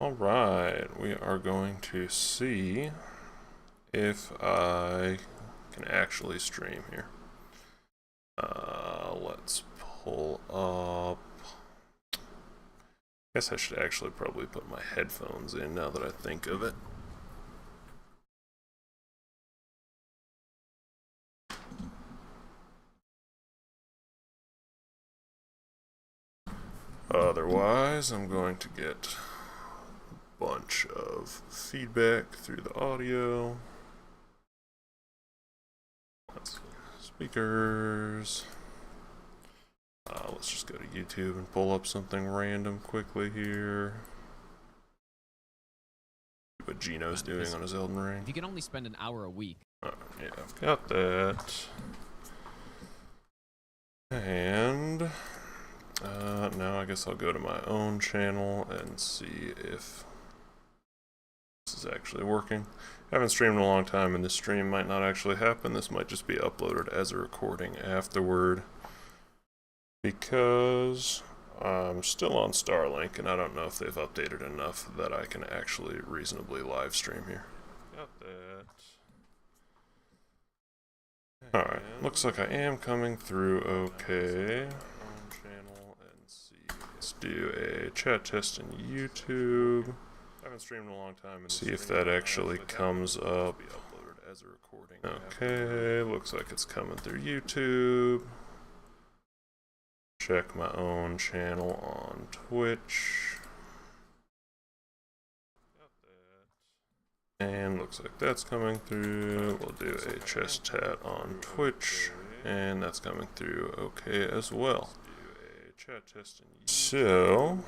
Alright, we are going to see if I can actually stream here. Let's pull up. Guess I should actually probably put my headphones in now that I think of it. Otherwise, I'm going to get a bunch of feedback through the audio. Let's see. Speakers. Let's just go to YouTube and pull up something random quickly here. What Gino's doing on his Elden Ring. If you can only spend an hour a week. Yeah, I've got that. And now I guess I'll go to my own channel and see if this is actually working. I haven't streamed in a long time, and this stream might not actually happen. This might just be uploaded as a recording afterward, because I'm still on Starlink, and I don't know if they've updated enough that I can actually reasonably live stream here. Got that. Alright, looks like I am coming through okay. Let's do a chat test in YouTube. I haven't streamed in a long time. And see if that actually comes up. Okay, looks like it's coming through YouTube. Check my own channel on Twitch. And looks like that's coming through. We'll do a chest tat on Twitch, and that's coming through okay as well. So,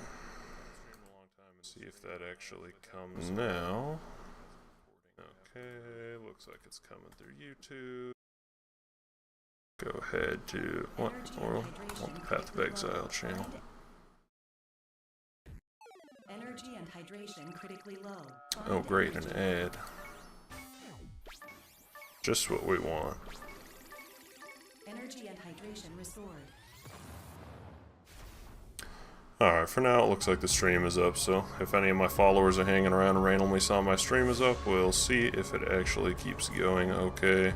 see if that actually comes now. Okay, looks like it's coming through YouTube. Go ahead to what? Or want the Path of Exile channel. Energy and hydration critically low. Oh great, an ad. Just what we want. Energy and hydration restored. Alright, for now it looks like the stream is up, so if any of my followers are hanging around and randomly saw my stream is up, we'll see if it actually keeps going okay.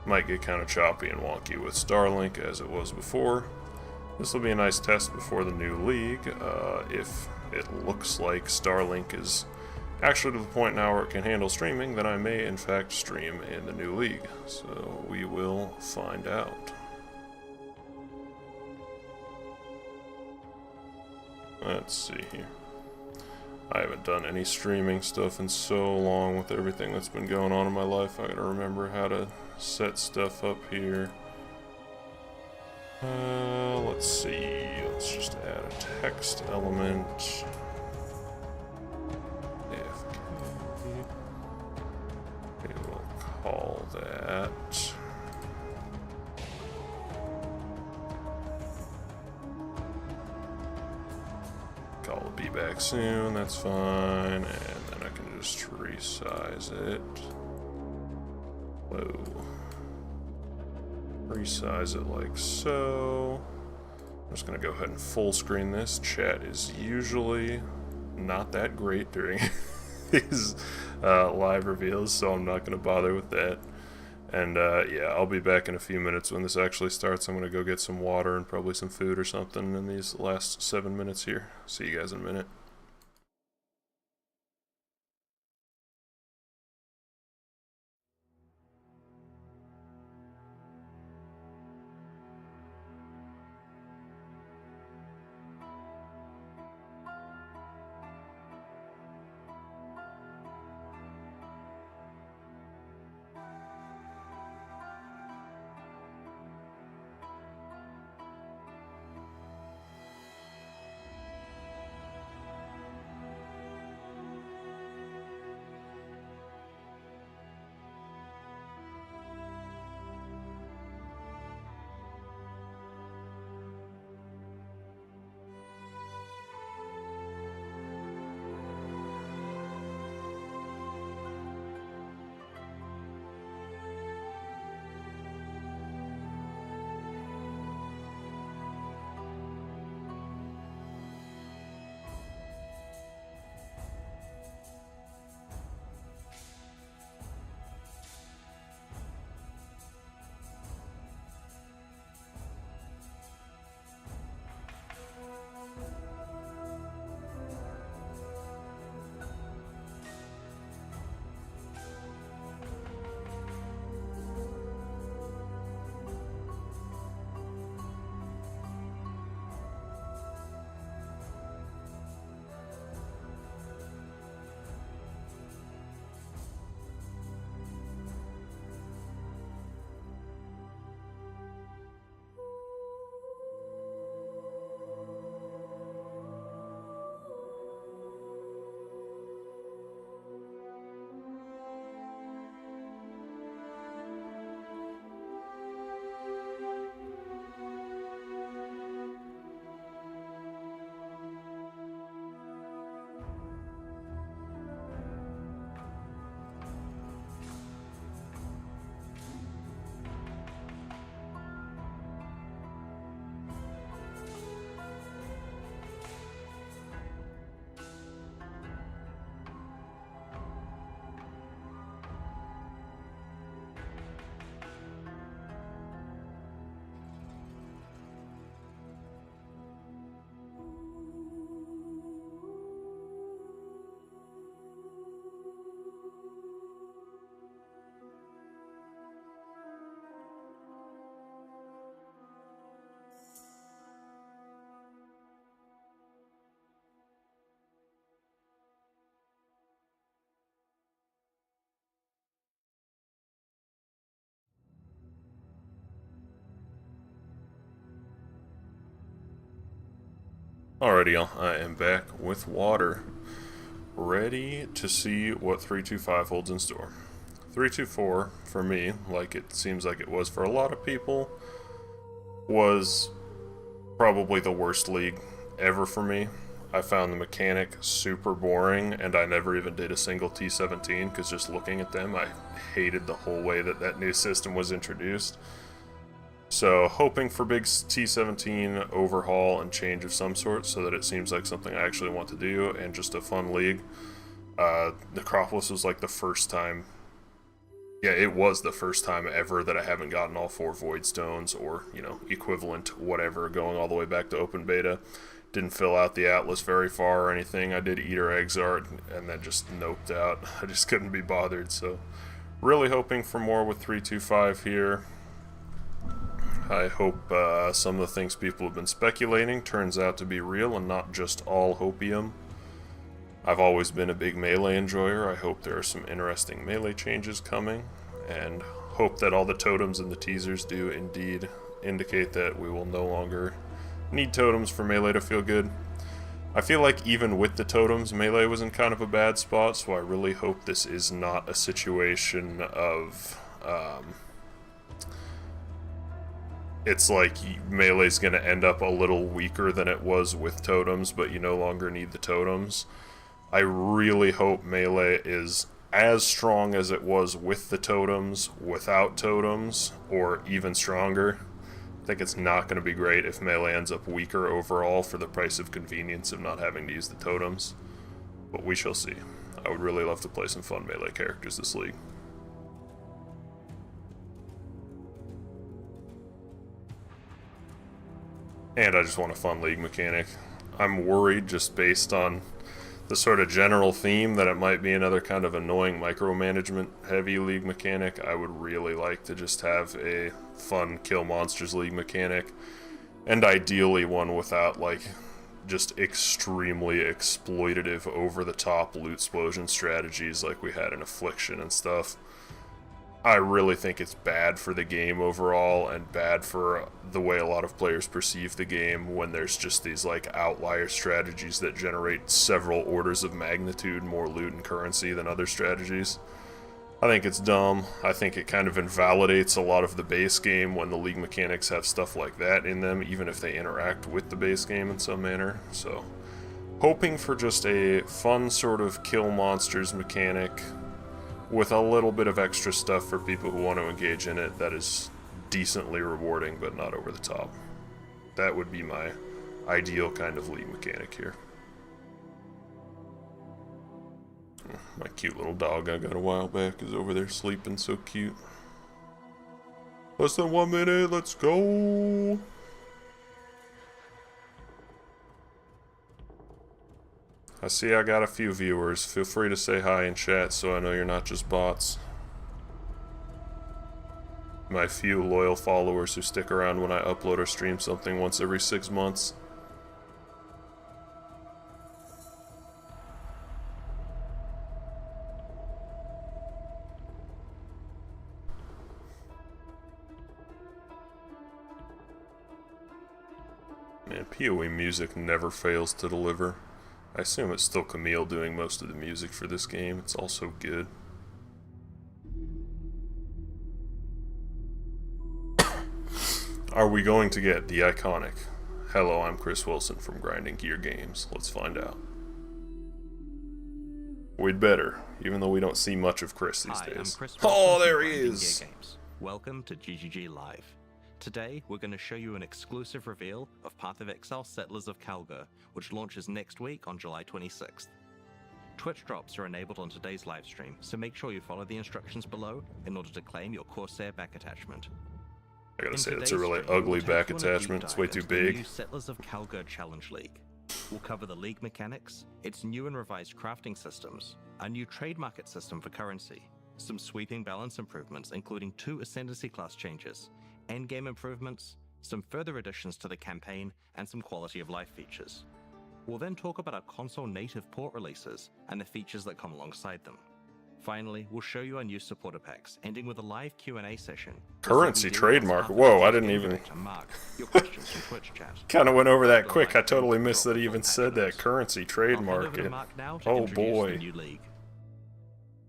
Might get kind of choppy and wonky with Starlink as it was before. This will be a nice test before the new league. If it looks like Starlink is actually to the point now where it can handle streaming, then I may in fact stream in the new league. So we will find out. Let's see here. I haven't done any streaming stuff in so long with everything that's been going on in my life. I gotta remember how to set stuff up here. Let's see. Let's just add a text element. We will call that. I'll be back soon, that's fine, and then I can just resize it. Whoa. Resize it like so. I'm just gonna go ahead and full screen this. Chat is usually not that great during these live reveals, so I'm not gonna bother with that. And yeah, I'll be back in a few minutes when this actually starts. I'm gonna go get some water and probably some food or something in these last 7 minutes here. See you guys in a minute. Alrighty, y'all, I am back with water, ready to see what 325 holds in store. 324, for me, like it seems like it was for a lot of people, was probably the worst league ever for me. I found the mechanic super boring, and I never even did a single T17, because just looking at them, I hated the whole way that that new system was introduced. So, hoping for big T17 overhaul and change of some sort so that it seems like something I actually want to do and just a fun league. Necropolis was like the first time. Yeah, it was the first time ever that I haven't gotten all 4 Void Stones or, equivalent whatever going all the way back to open beta. Didn't fill out the Atlas very far or anything. I did Eater Exart and then just noped out. I just couldn't be bothered, so really hoping for more with 325 here. I hope some of the things people have been speculating turns out to be real and not just all hopium. I've always been a big melee enjoyer. I hope there are some interesting melee changes coming, and hope that all the totems in the teasers do indeed indicate that we will no longer need totems for melee to feel good. I feel like even with the totems, melee was in kind of a bad spot, so I really hope this is not a situation of it's like melee's gonna end up a little weaker than it was with totems, but you no longer need the totems. I really hope melee is as strong as it was with the totems, without totems, or even stronger. I think it's not going to be great if melee ends up weaker overall for the price of convenience of not having to use the totems, but we shall see. I would really love to play some fun melee characters this league. And I just want a fun league mechanic. I'm worried just based on the sort of general theme that it might be another kind of annoying micromanagement heavy league mechanic. I would really like to just have a fun kill monsters league mechanic, and ideally one without like just extremely exploitative over the top loot explosion strategies like we had in Affliction and stuff. I really think it's bad for the game overall and bad for the way a lot of players perceive the game when there's just these like outlier strategies that generate several orders of magnitude more loot and currency than other strategies. I think it's dumb. I think it kind of invalidates a lot of the base game when the league mechanics have stuff like that in them, even if they interact with the base game in some manner. So, hoping for just a fun sort of kill monsters mechanic with a little bit of extra stuff for people who want to engage in it that is decently rewarding but not over the top. That would be my ideal kind of league mechanic here. My cute little dog I got a while back is over there sleeping, so cute. Less than 1 minute, let's go! I see I got a few viewers. Feel free to say hi in chat so I know you're not just bots. My few loyal followers who stick around when I upload or stream something once every 6 months. Man, PoE music never fails to deliver. I assume it's still Camille doing most of the music for this game. It's all so good. Are we going to get the iconic "Hello, I'm Chris Wilson" from Grinding Gear Games? Let's find out. We'd better, even though we don't see much of Chris these days. I'm Chris Oh, Wilson there from he Grinding is! Gear Games. Welcome to GGG Live. Today, we're going to show you an exclusive reveal of Path of Exile Settlers of Kalguur, which launches next week on July 26th. Twitch drops are enabled on today's livestream, so make sure you follow the instructions below in order to claim your Corsair back attachment. I gotta In say, that's a today's really stream, ugly we'll back take you on a attachment. deep It's way dive too into the big. new Settlers of Kalguur Challenge League. We'll cover the league mechanics, its new and revised crafting systems, a new trade market system for currency, some sweeping balance improvements including 2 Ascendancy class changes, endgame improvements, some further additions to the campaign, and some quality of life features. We'll then talk about our console native port releases and the features that come alongside them. Finally, we'll show you our new supporter packs, ending with a live Q&A session. Currency trademark. Whoa, I didn't even... Mark your questions from Twitch chat. Kind of went over that quick. I totally missed that he even said that. Currency trademark. Oh boy.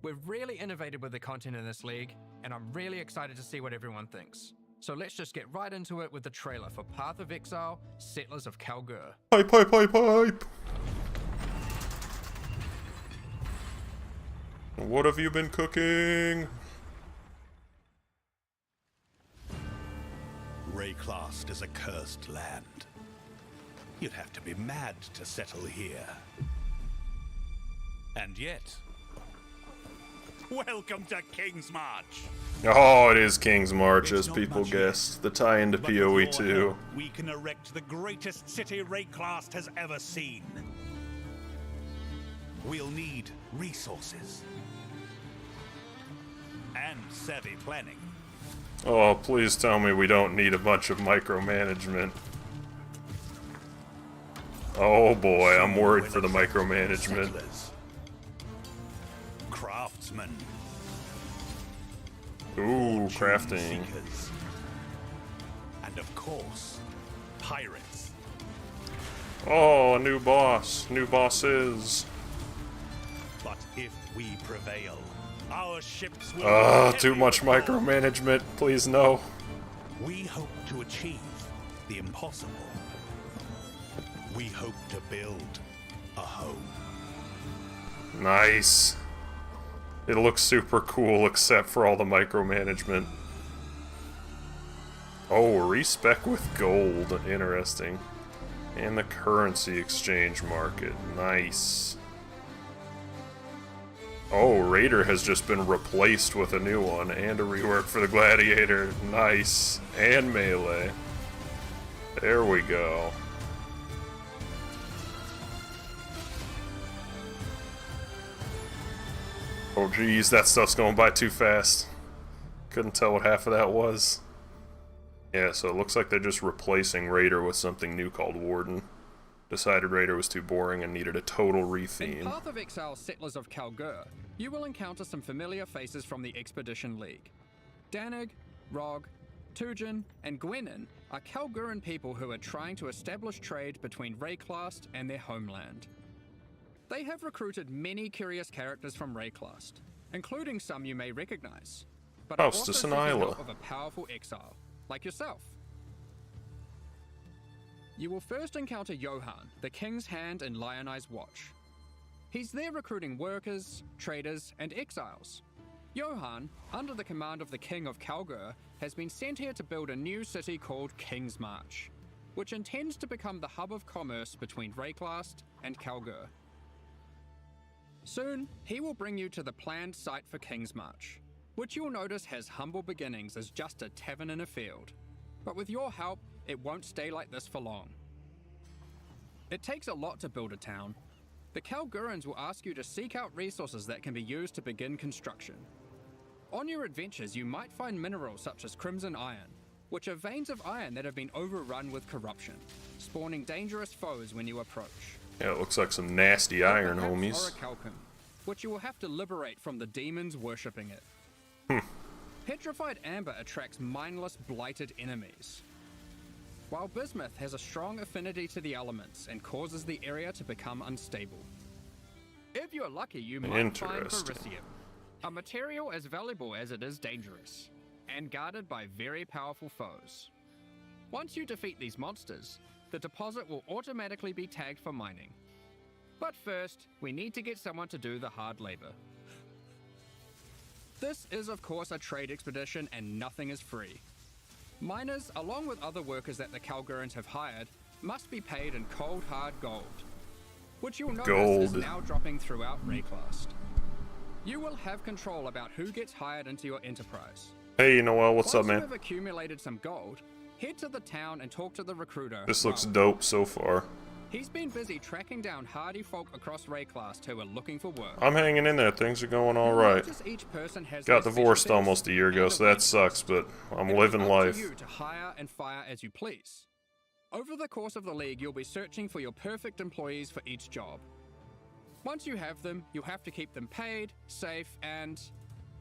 We've really innovated with the content in this league, and I'm really excited to see what everyone thinks. So let's just get right into it with the trailer for Path of Exile, Settlers of Kalguur. Pipe, pipe, pipe, pipe! What have you been cooking? Rayclast is a cursed land. You'd have to be mad to settle here. And yet... Welcome to King's March! Oh, it is King's March, as It's not people much guessed. The tie into But with PoE your 2. help, we can erect the greatest city Rayclast has ever seen. We'll need resources. And savvy planning. Oh, please tell me we don't need a bunch of micromanagement. Oh boy, I'm worried for the micromanagement. Settlers. Craftsmen. Ooh, Fortune crafting. seekers. And of course, pirates. Oh, a new boss. New bosses. But if we prevail, our ships will be Too heavy much with gold. micromanagement. Please no. We hope to achieve the impossible. We hope to build a home. Nice. It looks super cool except for all the micromanagement. Oh, respec with gold. Interesting. And the currency exchange market. Nice. Oh, Raider has just been replaced with a new one and a rework for the Gladiator. Nice. And melee. There we go. Oh geez, that stuff's going by too fast. Couldn't tell what half of that was. Yeah, so it looks like they're just replacing Raider with something new called Warden. Decided Raider was too boring and needed a total In retheme. Path of Exile, Settlers of Kalguur, you will encounter some familiar faces from the Expedition League. Danig, Rog, Tujin, and Gwenin are Kalguuran people who are trying to establish trade between Rayclast and their homeland. They have recruited many curious characters from Rayclast, including some you may recognize, but are also Hostess seeking and Isla. help of a powerful exile, like yourself. You will first encounter Johan, the King's Hand in Lionized Watch. He's there recruiting workers, traders, and exiles. Johan, under the command of the King of Kalguur, has been sent here to build a new city called King's March, which intends to become the hub of commerce between Rayclast and Kalguur. Soon, he will bring you to the planned site for King's March, which you'll notice has humble beginnings as just a tavern in a field. But with your help, it won't stay like this for long. It takes a lot to build a town. The Kalguurans will ask you to seek out resources that can be used to begin construction. On your adventures, you might find minerals such as crimson iron, which are veins of iron that have been overrun with corruption, spawning dangerous foes when you approach. Yeah, it looks like some nasty iron, Perhaps homies. orichalcum, which you will have to liberate from the demons worshipping it. Petrified amber attracts mindless, blighted enemies, while bismuth has a strong affinity to the elements and causes the area to become unstable. If you're lucky, you might find Interesting. beryllium, a material as valuable as it is dangerous, and guarded by very powerful foes. Once you defeat these monsters, the deposit will automatically be tagged for mining. But first, we need to get someone to do the hard labor. This is of course a trade expedition and nothing is free. Miners, along with other workers that the Kalguurans have hired, must be paid in cold hard gold, which you'll notice is Gold. now dropping throughout Rayclast. You will have control about who gets hired into your enterprise. Hey, Noel, what's up, Once you man? have accumulated some gold, head to the town and talk to the recruiter. This looks Ralph. dope so far. He's been busy tracking down hardy folk across Rayclast who are looking for work. I'm hanging in there. Things are going all You'll right. notice each person has Got their divorced specialties almost a year ago, and so that weaknesses. sucks, but I'm It'll living be up life. to you to hire and fire as you please. Over the course of the league, you'll be searching for your perfect employees for each job. Once you have them, you'll have to keep them paid, safe, and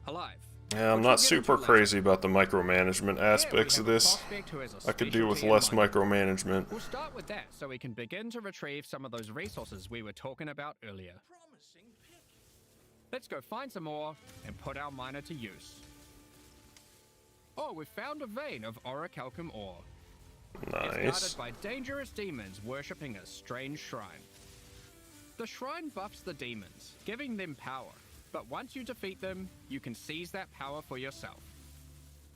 alive. Yeah, I'm not super crazy about the micromanagement aspects of this. I could do with less micromanagement. We'll start with that so we can begin to retrieve some of those resources we were talking about earlier. Let's go find some ore and put our miner to use. Oh, we've found a vein of orichalcum ore. It's Nice. guarded by dangerous demons worshipping a strange shrine. The shrine buffs the demons, giving them power. But once you defeat them, you can seize that power for yourself.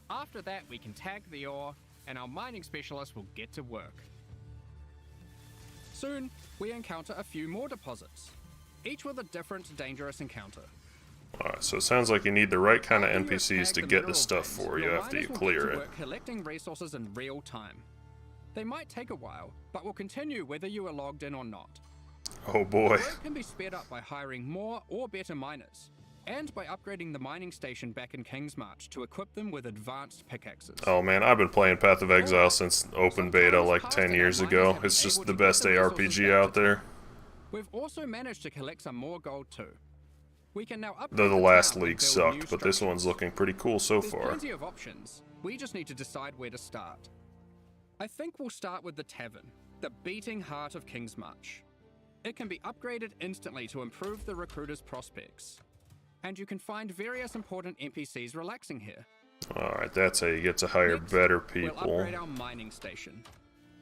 After that, we can tag the ore, and our mining specialist will get to work. Soon, we encounter a few more deposits, each with a different dangerous encounter. Alright, so it sounds like you need the right kind of After you have NPCs tagged to the get mineral this stuff veins, for you your after you miners will clear get to it. work collecting resources in real time. They might take a while, but will continue whether you are logged in or not. Oh boy. Work can be sped up by hiring more or better miners, and by upgrading the mining station back in Kingsmarch to equip them with advanced pickaxes. Oh man, I've been playing Path of Exile since open beta like 10 years ago. It's just the best ARPG out there. We've also managed to collect some more gold too. We can now upgrade Though the last town and league build sucked, new but this structures. one's looking pretty cool so There's far. plenty of options. We just need to decide where to start. I think we'll start with the tavern, the beating heart of Kingsmarch. It can be upgraded instantly to improve the recruiter's prospects. And you can find various important NPCs relaxing here. Alright, that's how you get to hire Next, better We'll people. upgrade our mining station.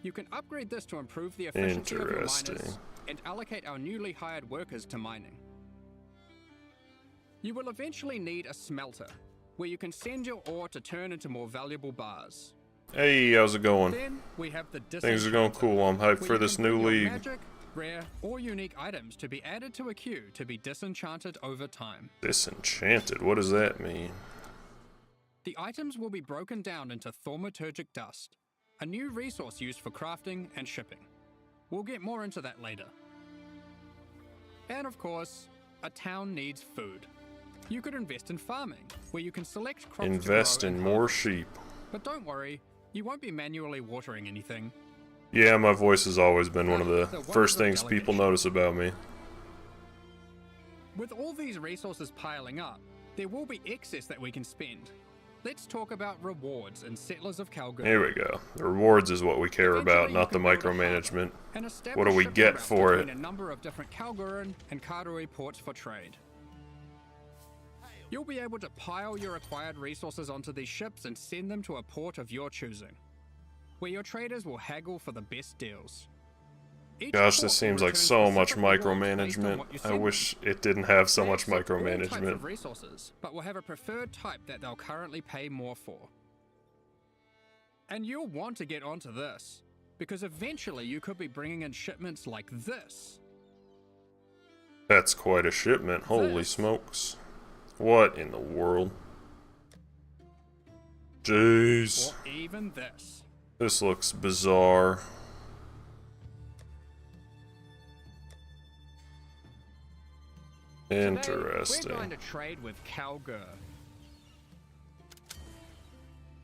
You can upgrade this to improve the efficiency of your miners Interesting. and allocate our newly hired workers to mining. You will eventually need a smelter, where you can send your ore to turn into more valuable bars. Hey, how's it going? Then we have the Things are going cool. I'm hyped where for you this can new bring your league. Magic, rare, or unique items to be added to a queue to be disenchanted over time. Disenchanted, what does that mean? The items will be broken down into thaumaturgic dust, a new resource used for crafting and shipping. We'll get more into that later. And of course, a town needs food. You could invest in farming, where you can select crops Invest to grow in and more harvest. sheep. But don't worry, you won't be manually watering anything. Yeah, my voice has always been one of the The wonders first of things people delegation. notice about me. With all these resources piling up, there will be excess that we can spend. Let's talk about rewards in Settlers of Kalguur. Here we go. The rewards is what we care about, Eventually, not you the can build a hub micromanagement. and What establish do we shipping get routes for between it? a number of different Kalguuran and Karui ports for trade. You'll be able to pile your acquired resources onto these ships and send them to a port of your choosing, where your traders will haggle for the best deals. Each Gosh, port this seems will like return so much specific rewards based on micromanagement. what you I send wish them. it didn't have so They much accept all types micromanagement. of resources, but will have a preferred type that they'll currently pay more for. And you'll want to get onto this, because eventually you could be bringing in shipments like this. That's quite a shipment, holy This. smokes. What in the world? Jeez. Or even this. This looks bizarre. Today, Interesting. we're going to trade with Kalguur.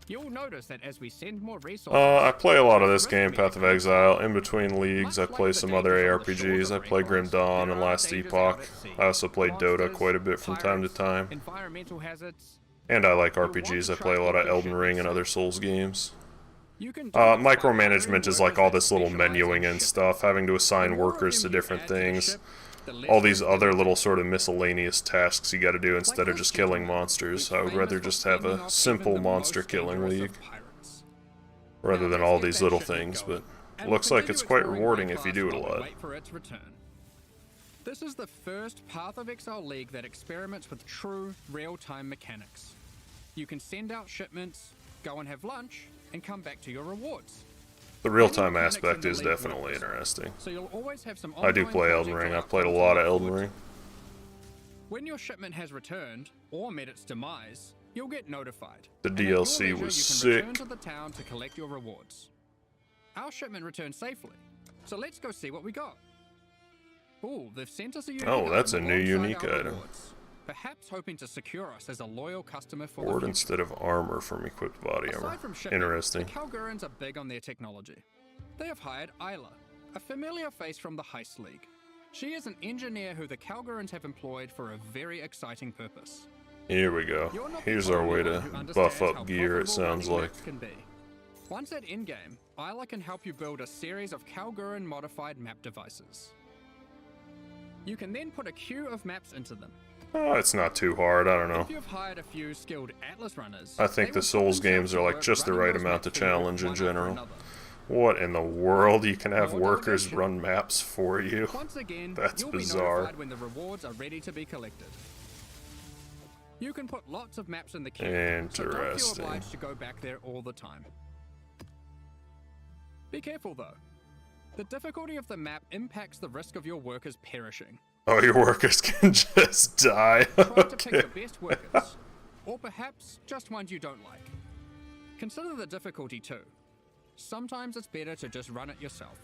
You'll notice that as we send more resources... I play a lot of this risk game, being Path of increased. Exile. In between leagues, I Much play like the some other dangers on the ARPGs. I shorter play Grim rainforest, Dawn and there are Last dangers Epoch. out at sea. I also play Dota Monsters, quite a bit from time to pirates, time. Environmental hazards. And I like want to RPGs. I try play a lot to of keep Elden your Ring ship and other safe. Souls games. You can do this by Micromanagement hiring is like all workers this that little specialize in menuing and shipping. stuff, having to The assign more of workers to them you different add to the things. ship, the less All these risk other there little is. sort of miscellaneous tasks you gotta do instead of this just killing gentleman, monsters. who's I would famous rather for just have fending a off simple even the monster most killing dangerous of league, pirates. rather Now than let's all get these that little shipment things, going, but and looks we'll like it's continue quite exploring rewarding high if you do it a class while we lot. wait for its return. This is the first Path of Exile League that experiments with true real-time mechanics. You can send out shipments, go and have lunch, and come back to your rewards. The real-time mechanics in aspect the is league work definitely this way. interesting. So you'll always have some I do ongoing play Elden project Ring. or I've played a outcomes lot to of look Elden forward Ring. to. When your shipment has returned, or met its demise, you'll get notified. The And at your DLC leisure, was you can return sick. to the town to collect your rewards. Our shipment returned safely, so let's go see what we got. Ooh, they've sent us a unique Oh, that's item a new alongside unique our item. rewards, perhaps hoping to secure us as a loyal customer for Board the future. instead of armor from equipped body armor. Aside from shipping, Interesting. the Kalguurans are big on their technology. They have hired Isla, a familiar face from the Heist League. She is an engineer who the Kalgurans have employed for a very exciting purpose. Here we go. You're not the Here's our way only to one who buff understands how up gear, it profitable sounds running like. maps can be. Once at endgame, Isla can help you build a series of Kalguran modified map devices. You can then put a queue of maps into them. Oh, it's not too hard, I don't If know. you've hired a few skilled Atlas runners, I think they the will Souls put themselves games to are like work just the running right those amount maps of for you, challenge in one after general. another. What in the world? You can have More workers delegation. run maps for you? Once again, That's you'll bizarre. be notified when the rewards are ready to be collected. You can put lots of maps in the queue, so don't feel Interesting. obliged to go back there all the time. Be careful though. The difficulty of the map impacts the risk of your workers perishing. Oh, your workers can just die. Try to pick Okay. the best workers, or perhaps just ones you don't like. Consider the difficulty too. Sometimes it's better to just run it yourself.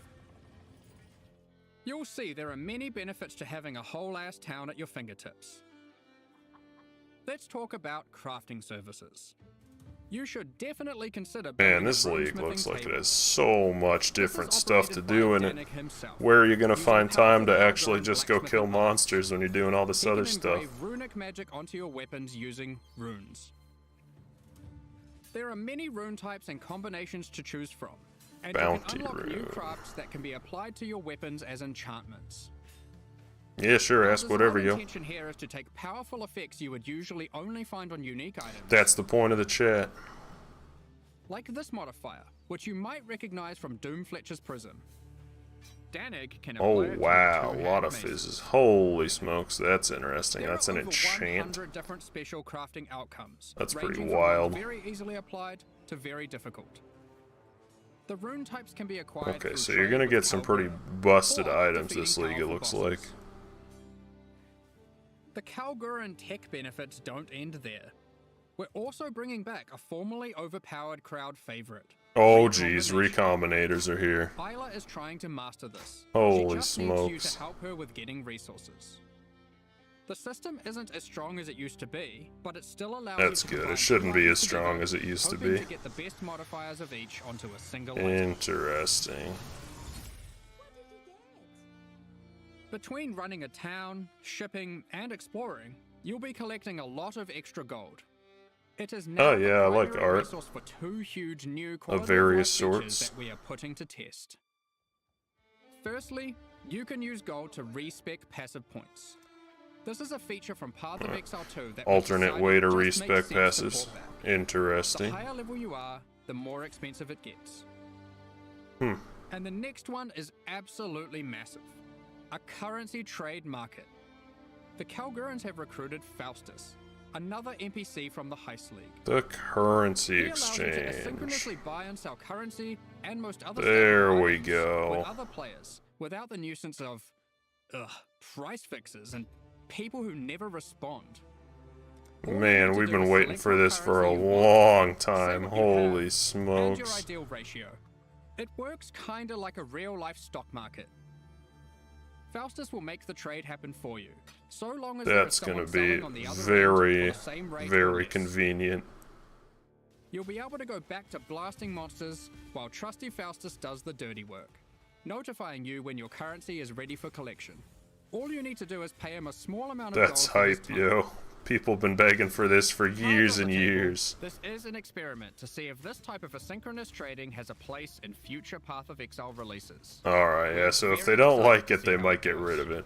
You'll see there are many benefits to having a whole ass town at your fingertips. Let's talk about crafting services. You should definitely consider Man, building a this league runesmithing looks like it table. has so much This is different stuff to operated by do in it. Danik himself. Where are you gonna Using find time to powerful actually Kalguran just go blacksmithing kill arts. monsters when you're doing all this He other can stuff? engrave runic magic onto your weapons using runes. There are many rune types and combinations to choose from, and Bounty you can unlock new rune. crafts that can be applied to your weapons as enchantments. Yeah, sure, ask Now, whatever, the yo. intention here is to take powerful effects you would usually only find on unique items, That's the point of the chat. like this modifier, which you might recognize from Doomfletcher's Prism. Danig can Oh apply it to wow, a two lot of hand maces. fizzes. Holy smokes, that's interesting. There That's are an over enchant. 100 different special crafting outcomes. That's pretty ranging from wild. Very easily applied to very difficult. The rune types can be acquired. Okay, through so you're trade gonna with get some pretty Kalguur busted or items defeating this league, it powerful looks bosses. like. The Kalguran tech benefits don't end there. We're also bringing back a formerly overpowered crowd favorite. Oh geez, Recombination. recombinators are here. Isla is trying to master this. Holy she just needs you smokes. to help her with getting resources. The system isn't as strong as it used to be, but it still allows That's you to good. It combine shouldn't be two as strong together, as it used to hoping be. to get the best modifiers of each onto a single item. Interesting. Between running a town, shipping, and exploring, you'll be collecting a lot of extra gold. It is now Oh, yeah, I the like primary art. resource for two huge new quality various of life features sorts. that we are putting to test. Firstly, you can use gold to respec passive points. This is a feature from Path of Exile 2 that we Alternate decided way to just respec makes sense to passives. port back. The Interesting. higher level you are, the more expensive it gets. Hmm. And the next one is absolutely massive. A currency trade market. The Kalgurans have recruited Faustus, another NPC from the Heist League. The currency He allows you to exchange. asynchronously buy and sell currency and most other There standard we items go. with other players without the nuisance of price fixes and people who never respond. All you Man, need to we've do been is waiting select for what this for a currency you want, long say time. what you have, Holy and your smokes. ideal ratio. It works kinda like a real-life stock market. Faustus will make the trade happen for you, so long as there is That's someone gonna be selling on the other end very, for the same rate or very less. convenient. You'll be able to go back to blasting monsters while trusty Faustus does the dirty work, notifying you when your currency is ready for collection. All you need to do is pay him a small amount of That's gold for his hype, time. yo. People been begging for this for years and years. This is an experiment to see if this type of asynchronous trading has a place in future Path of Exile releases. Alright, yeah, so if they Very don't excited like to it, see they how might it get goes. rid of it.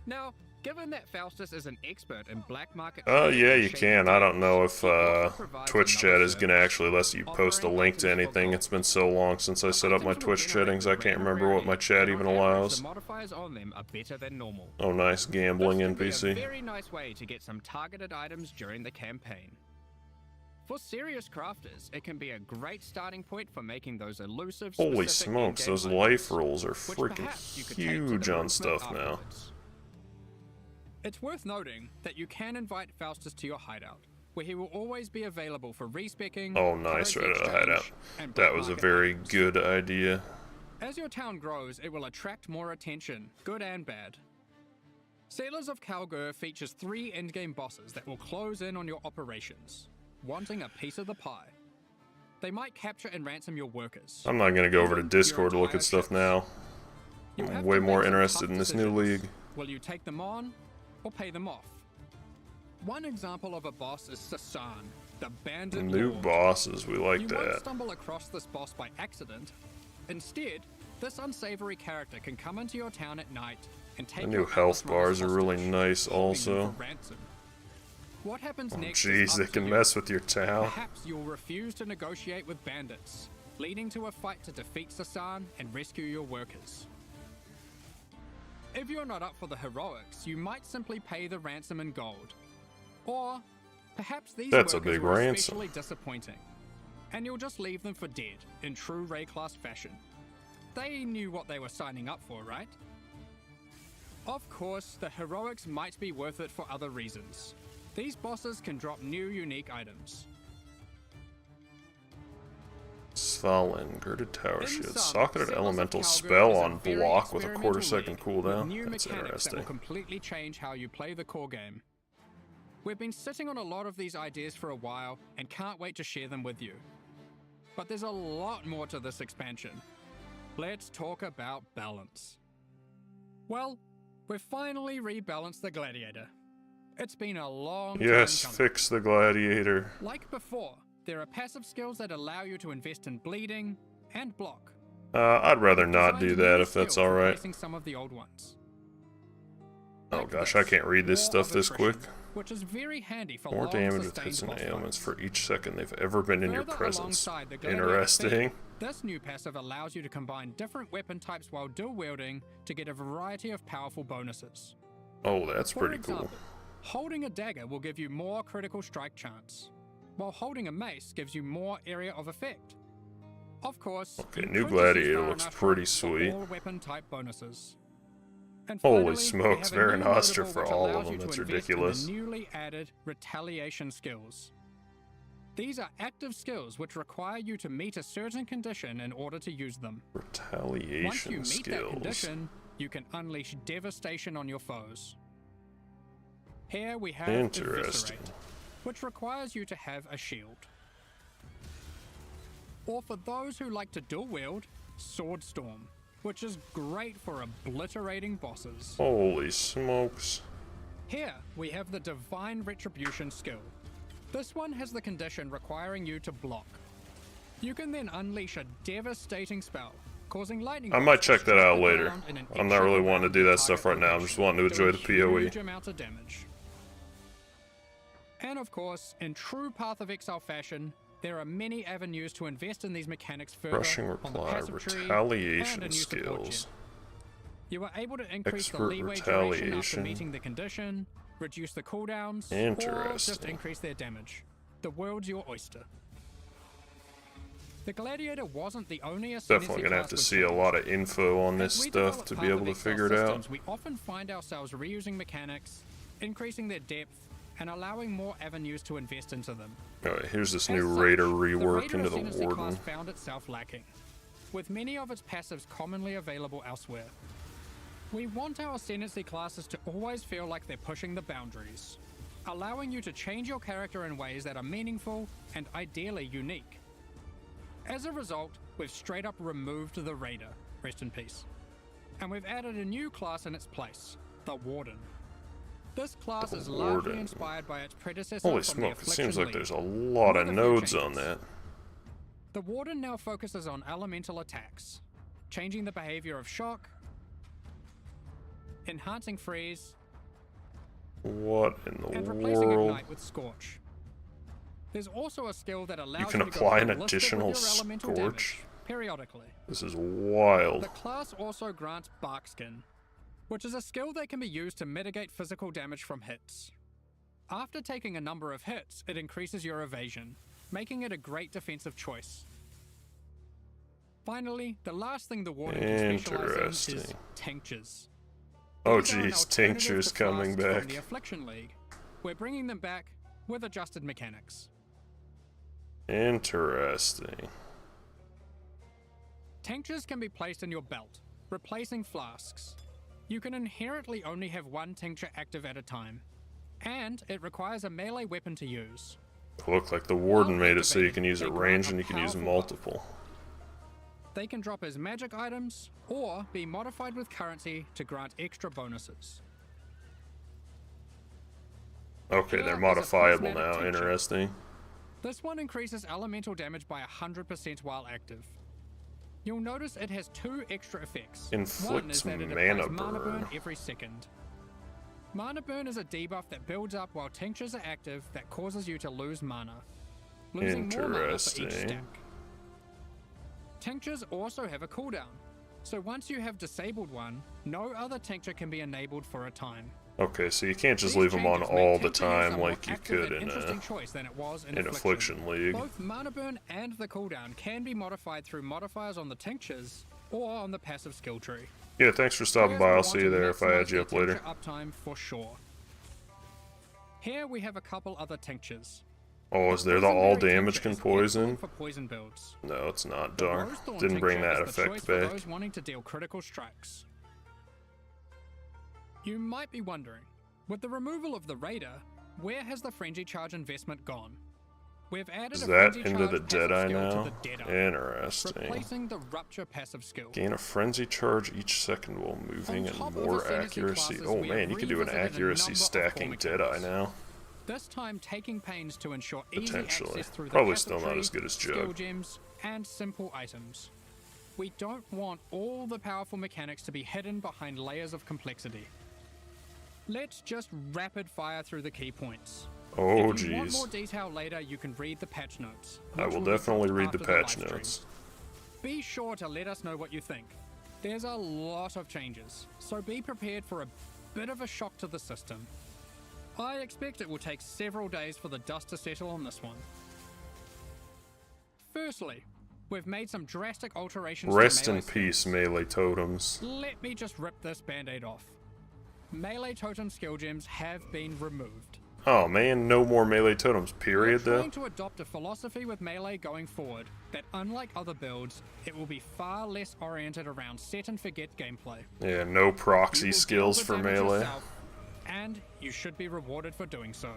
Now, given that Faustus is an expert in black market Oh trading yeah, and you shady can. I don't know if deals, he also provides Twitch another chat is gonna service, actually let you post a offering link to items for anything. gold. It's been so long since I set up my Items will Twitch generate chattings, I with can't random remember what my rarity, chat and even on average, allows. The modifiers on them are better than normal. Oh nice, gambling This can be a NPC. very nice way to get some targeted items during the campaign. For serious crafters, it can be a great starting point for making those elusive Holy specific smokes, in-game those items, life rolls are which freaking perhaps you could take to the huge on runesmith stuff now. afterwards. It's worth noting that you can invite Faustus to your hideout, where he will always be available for respecking. Oh nice, currency right out of hideout. exchange, and That black was a market very items. good idea. As your town grows, it will attract more attention, good and bad. Settlers of Kalguur features 3 endgame bosses that will close in on your operations, wanting a piece of the pie. They might capture and ransom your workers. I'm not gonna go over to Even your Discord to look entire at stuff ships. now. You I'm have way to make more some interested tough in this new decisions. league. Will you take them on or pay them off? One example of a boss is Sasan, the bandit New lord. bosses, we like You won't that. stumble across this boss by accident. Instead, this unsavory character can come into your town at night and take The new your health Atlas runners bars are really hostage, nice holding them also. for ransom. What happens Oh next jeez, is they up to can you. mess with your town. Perhaps you'll refuse to negotiate with bandits, leading to a fight to defeat Sasan and rescue your workers. If you're not up for the heroics, you might simply pay the ransom in gold. Or perhaps these That's a workers big were ransom. especially disappointing, and you'll just leave them for dead in true Ray class fashion. They knew what they were signing up for, right? Of course, the heroics might be worth it for other reasons. These bosses can drop new unique items. Svalin, girded tower In shield, sum, socketed Settlers of elemental Kalguur spell is a on very block with a experimental quarter-second league with cooldown. new That's mechanics that will interesting. completely change how you play the core game. We've been sitting on a lot of these ideas for a while and can't wait to share them with you. But there's a lot more to this expansion. Let's talk about balance. Well, we've finally rebalanced the Gladiator. It's been a long Yes, time coming. fix the gladiator. Like before, there are passive skills that allow you to invest in bleeding and block. I'd rather not do Designed that new if that's skills alright. replacing some of the old ones. Oh Like gosh, this, I can't read this War stuff of this quick. Attrition, which is very handy for More long damage with sustained hits and boss ailments fights. for each second they've ever been in your Further presence. alongside the Gladiator Interesting. theme, this new passive allows you to combine different weapon types while dual wielding to get a variety of powerful bonuses. Oh, that's For pretty example, cool. holding a dagger will give you more critical strike chance, while holding a mace gives you more area of effect. Of course, Okay, you new could just Gladiator use looks Baronastra pretty for sweet. all weapon type bonuses. And Holy finally, we smokes, have a new Baronastra notable for which all of allows them, you to that's invest in ridiculous. the newly added retaliation skills. These are active skills which require you to meet a certain condition in order to use them. Once you Retaliation meet that skills. condition, you can unleash devastation on your foes. Here we have Interesting. Eviscerate, which requires you to have a shield. Or for those who like to dual wield, Sword Storm, which is great for obliterating bosses. Holy smokes. Here we have the Divine Retribution skill. This one has the condition requiring you to block. You can then unleash a devastating spell, causing lightning I bolts might to check that strike out the later. ground in an I'm not really action wanting to do around that stuff right target now. I'm just wanting to location, enjoy the E. doing PoE. huge amounts of damage. And of course, in true Path of Exile fashion, there are many avenues to invest in these mechanics further Rushing on the reply, passive tree and retaliation a new support gen. skills. You are able to increase the Expert leeway duration after retaliation. meeting the condition, reduce the cooldowns, or just Interesting. increase their damage. The world's your oyster. The Gladiator wasn't the only ascendancy Definitely gonna have to class see a with lot of info on this As we stuff develop to Path be of able to Exile figure it out. systems, we often find ourselves reusing mechanics, increasing their depth, and allowing more avenues to invest into them. Alright, here's this As new such, Raider the rework Raider into the Ascendancy class Warden. found itself lacking, with many of its passives commonly available elsewhere. We want our Ascendancy classes to always feel like they're pushing the boundaries, allowing you to change your character in ways that are meaningful and ideally unique. As a result, we've straight up removed the Raider, rest in peace, and we've added a new class in its place, the Warden. This class The is largely Warden. inspired by its predecessor Holy from the smoke, it seems Affliction like League. there's a lot of With a few nodes on changes. that. The Warden now focuses on elemental attacks, changing the behavior of shock, enhancing freeze, What in and the replacing world? ignite with scorch. There's also a skill that allows can you to go apply an ballistic with additional your elemental scorch? damage, periodically. This is wild. The class also grants Barkskin, which is a skill that can be used to mitigate physical damage from hits. After taking a number of hits, it increases your evasion, making it a great defensive choice. Finally, the last thing the Warden can specialize in is Interesting. tinctures. Oh These are an geez, alternative Tincture's to coming flasks from back. the Affliction League. We're bringing them back with adjusted mechanics. Interesting. Tinctures can be placed in your belt, replacing flasks. You can inherently only have one tincture active at a time, and it requires a melee weapon to use. Look like the Warden While made it so you activated, can use they it grant ranged a and you can use powerful multiple. They can drop as magic items, or be modified with currency to grant extra bonuses. Okay, Here they're is a modifiable prismatic now. tincture. Interesting. This one increases elemental damage by 100% while active. You'll notice it has 2 extra effects. One Inflicts is that it mana applies mana burn burn. every second. Mana burn is a debuff that builds up while tinctures are active that causes you to lose mana, losing more mana for each Interesting. stack. Tinctures also have a cooldown, so once you have disabled one, no other tincture can be enabled for a time. Okay, so you can't just These leave them on changes make all the tincture use a time more like you active could and in interesting choice than it was in Affliction League. Both mana burn and the cooldown can be modified through modifiers on the tinctures or on the passive skill tree. Yeah, thanks for stopping Players by. will I'll want see to you there if I add maximize you up their later. tincture uptime for sure. Here we have a couple other tinctures. Oh, is there the all Poisonberry damage tincture can is excellent poison? for poison builds. No, it's not. The Darn. Rosethorn Didn't bring tincture that is the choice effect for back. those wanting to deal critical strikes. You might be wondering, with the removal of the Raider, where has the Frenzy Charge investment gone? We've added Is a that Frenzy into Charge the passive Deadeye skill now? to the Deadeye, Interesting. replacing the Rupture passive skill. Gain a frenzy charge each second while moving On top and of more Ascendancy accuracy. classes, Oh we man, have you can do an revisited a accuracy number of stacking core Deadeye mechanics. now. This time taking pains to ensure easy Potentially. access through the Probably passive still not tree, as good as skill Jug. gems, and simple items. We don't want all the powerful mechanics to be hidden behind layers of complexity. Let's just rapid fire through the key points. Oh If you want jeez. more detail later, you can read the patch notes. I which will be definitely dropped read the after patch live stream. notes. Be sure to let us know what you think. There's a lot of changes, so be prepared for a bit of a shock to the system. I expect it will take several days for the dust to settle on this one. Firstly, we've made some drastic alterations Rest to in melee peace, skills. melee totems. Let me just rip this band-aid off. Melee totem skill gems have been removed. Oh man, no more melee totems, We're period though. trying to adopt a philosophy with melee going forward that, unlike other builds, it will be far less oriented around set and forget gameplay. Yeah, no You proxy will skills deal for the damage melee. yourself, and you should be rewarded for doing so.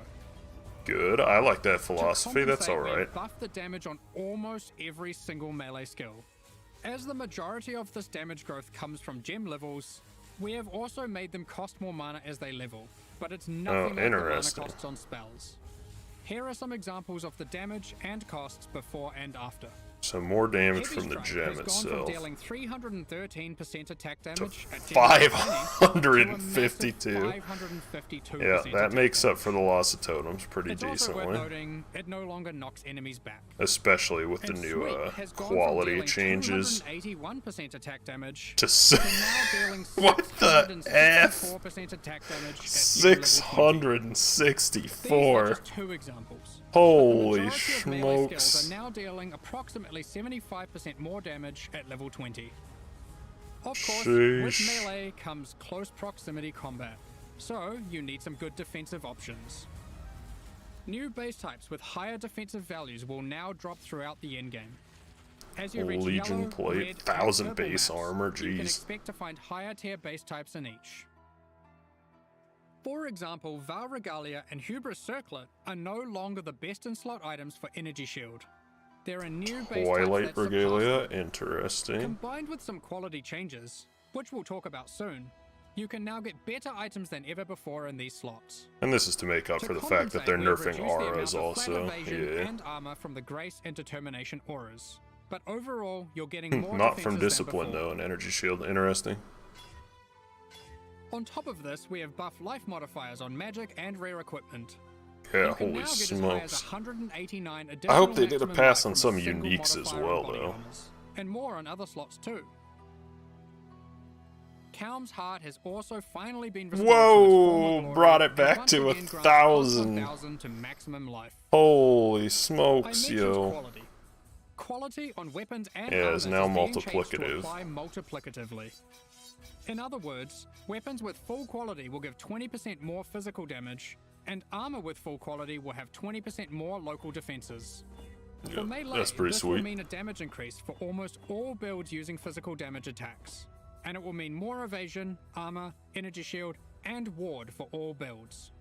Good, I like that To philosophy, that's compensate, alright. we've buffed the damage on almost every single melee skill. As the majority of this damage growth comes from gem levels, we have also made them cost more mana as they level, but it's nothing like the mana interesting. costs on spells. Here are some examples of the damage and costs before and after. So more damage Heavy from the Strike gem has gone itself. from dealing 313% attack damage at 552. 552%. Yeah, that attack makes damage. up for the loss of totems pretty It's also worth decently. noting, it no longer knocks enemies back. Especially with the And new Sweep has gone from quality dealing changes 281% attack damage to to now dealing What the F? 664% attack damage at gem level 20. These are 664. just two examples. Holy The majority of melee skills smokes. are now dealing approximately 75% more damage at level 20. Of course, with Sheesh. melee comes close proximity combat, so you need some good defensive options. New base types with higher defensive values will now drop throughout the endgame. As you reach Legion yellow, plate, red, and 1000 purple base maps, armor, you can jeez. expect to find higher tier base types in each. For example, Val Regalia and Hubris Circlet are no longer the best in slot items for Energy Shield. There are new base Twilight types that surpass Regalia, them. interesting. Combined with some quality changes, which we'll talk about soon, you can now get better items than ever before in these slots. And this is to make up To for the fact that compensate, they're we have nerfing reduced the amount auras of also. flat evasion Yeah. and armor from the Grace and Determination auras. But overall, you're getting more Not from defenses than Discipline before. though, an energy shield. Interesting. On top of this, we have buff life modifiers on magic and rare equipment. Yeah, You can now holy get as high as smokes. 189 I hope they additional did a maximum pass life on from some a single uniques as modifier on well, body though. armors, and more on other slots too. Kalm's Heart has also finally been restored to its Whoa, former glory, brought it and back once to again grants 1,000. 1,000 to maximum life. Holy I smokes, mentioned yo. quality. Quality on weapons and Yeah, armors it's now being changed to multiplicative. apply multiplicatively. In other words, weapons with full quality will give 20% more physical damage, and armor with full quality will have 20% more local defenses. Yeah, For melee, that's pretty this will sweet. mean a damage increase for almost all builds using physical damage attacks, and it will mean more evasion, armor, energy shield, and ward for all builds.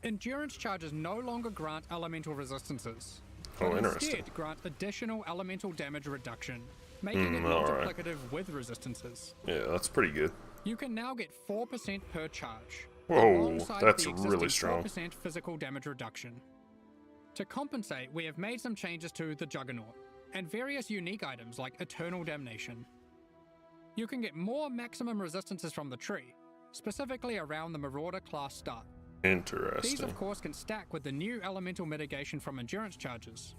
Endurance charges no longer grant elemental resistances, Oh, but interesting. instead grant additional elemental damage reduction. making it alright. multiplicative with resistances. Yeah, that's pretty good. You can now get 4% per charge. Whoa, alongside that's the really existing strong. 4% physical damage reduction. To compensate, we have made some changes to the Juggernaut, and various unique items like Eternal Damnation. You can get more maximum resistances from the tree, specifically around the Marauder class start. These Interesting. of course can stack with the new elemental mitigation from endurance charges.